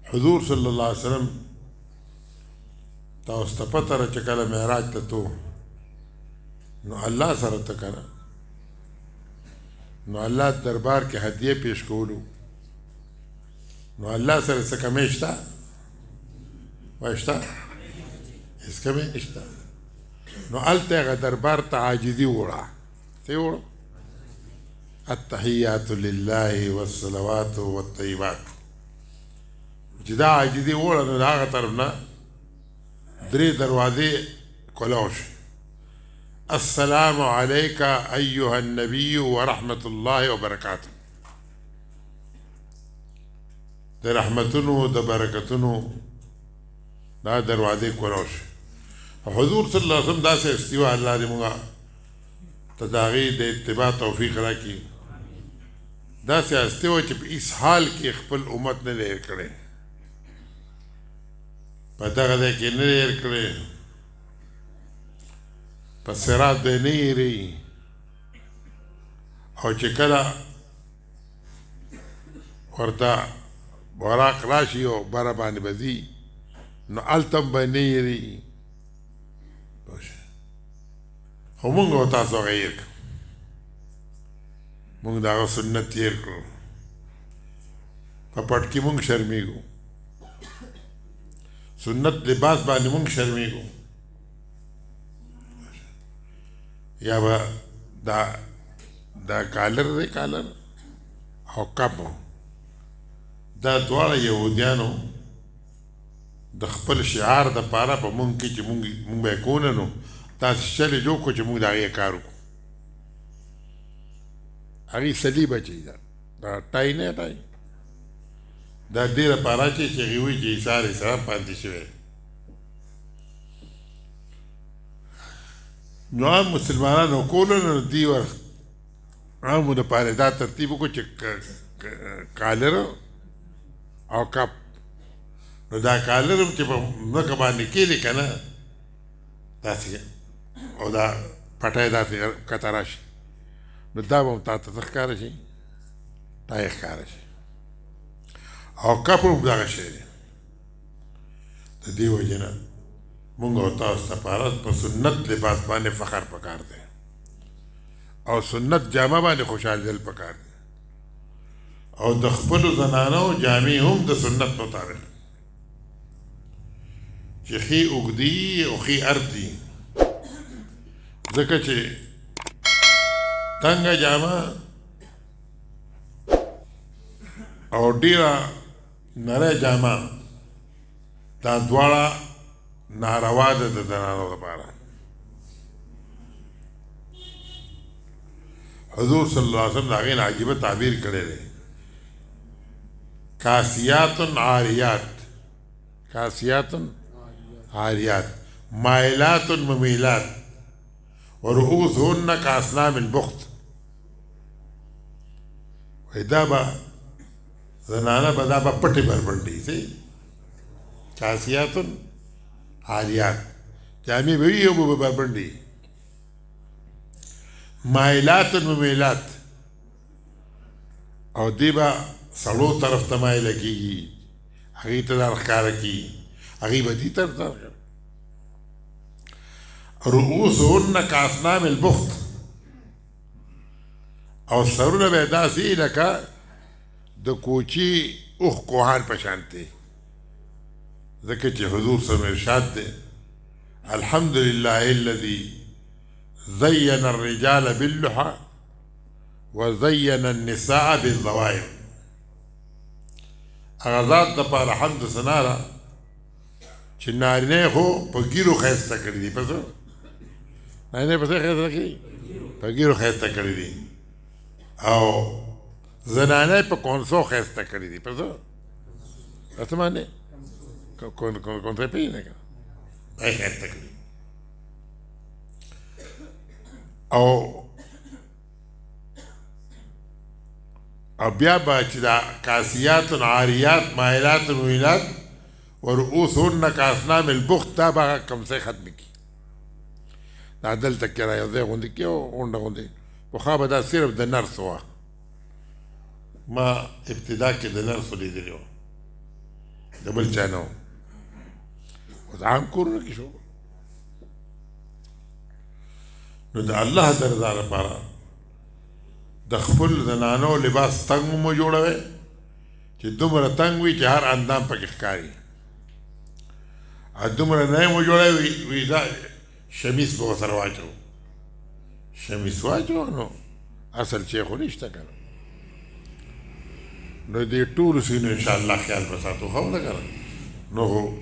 حضور صلی الله علیه وسلم تاسو ته پته ده چې کله معراج ته تو نو الله سره ته کنه نو الله دربار کې هدیه پیش کولو نو الله سره څه کمی شته وایشته هېڅ کمی نشته نو هلته هغه دربار ته عاجزي وړه څه یې وړه التحیات لله والصلوات والطیبات چې دا عاجزي وړه نو د هغه طرف نه درې دروازې کولاو شي السلام علیک ایها النبی ورحمة الله وبرکاته د رحمتونو د برکتونو دا دروازې کولاو شي حضور صلی الله علیه وسلم داسې استوا الله دې موږ ته د هغې د اتباع توفیق راکړي داسې استوا چې په هېڅ حال کې خپل امت نه دی هېر کړی په دغه ځای کې نه دی هېر کړی په صراط دی نه هېري او چې کله ورته براق راشي او بره باندې به ځي نو هلته هم به نه هېري خو مونږ او تاسو هغه هېر کړو مونږ د هغه سنت هېر کړو په پټ کې مونږ شرمېږو سنت لباس باندې مونږ شرمېږو یا به دا کالر دی کالر او کپ دا دواړه یهودیانو د خپل شعار د پاره په مونږ کې چې مونږ به یې کونه نو تاسو چلې جوړ کړو چې مونږ د هغې کار وکړو هغې صلیبه چې دا ټای نه ټای دا دې لپاره چې هغې وایي چې عیسی علیه السلام پاتې شوی نو عام مسلمانانو کولو نو دې عامو دپاره دا ترتیب وکړو چې کالر او کپ نو دا کالر هم چې په مځکه باندې کېدې که نه داسې او دا پټی داسې کته راشي نو دا به هم تا ته څه ښکاره شي ټای ښکاره شي او کپ هم دغه شی دی د دې وجې نه مونږ او تاسو دپاره په سنت لباس باندې فخر پکار دی او سنت جامه باندې خوشحالېدل پکار دی او د خپلو زنانو جامې هم د سنت مطابق چې ښې اوږدې او ښې ارتي ځکه چې تنګه جامه او ډېره نری جامه دا دواړه ناروا ده د زنانو لپاره حضور صلی الله علیه وسلم د هغې نه عجیبه تعبیر کړی دی کاسیات عاریات کاسیات عاریات مائلات ممیلات ورؤوسهن کاسنام البخت وایي دا به زنانه به دا به پټې بربنډي سي کاسیات عاریات جامې به وي او به بربنډي مائلات ممیلات او دی به سړو طرف ته مایله کېږي هغې ته ځان ښکاره کېږي هغې به دې طرف ته رؤوسهن کاسنام البخت او سرونه به یې داسې لکه د کوچي اوښ کوهان په شان دی ځکه چې حضور صلی الله علیه وسلم ارشاد دی الحمد لله الذي زين الرجال باللحى وزين النساء بالظواهر هغه ذات دپاره حمد ثنا ده چې نارینه خو په ږیرو ښایسته کړي دي په څه نارینه په څه ښایسته کړي په ږیرو ښایسته کړي دي او زنانه په کونسو ښایسته کړي دي په څه په څه باندې کونسې پېژنې که دا یې ښایسته کړي او بیا به چې دا کاسیات عاریات مائلات ممیلات ورؤوسهن کاسنام البخت دا به هغه کمڅۍ ختمې کړي دا دلته کې را یو ځای غوندې کړي او غونډه غوندې پخوا به دا صرف د نرس وه ما ابتدا کې د نرسو لیدلې وه د بل چا نه و اوس عام کورونه کې شو نو د الله د رضا لپاره د خپل زنانو لباس تنګ مو جوړوئ چې دومره تنګ وي چې هر اندام پکې ښکاري او دومره نه مو جوړوئ وي دا شمیس به ورسره واچو شمیس واچو نو اصل چې خو نشته که نه نو دې ټولو سینو انشاءالله خیال به ساتو ښه ونه که نه نو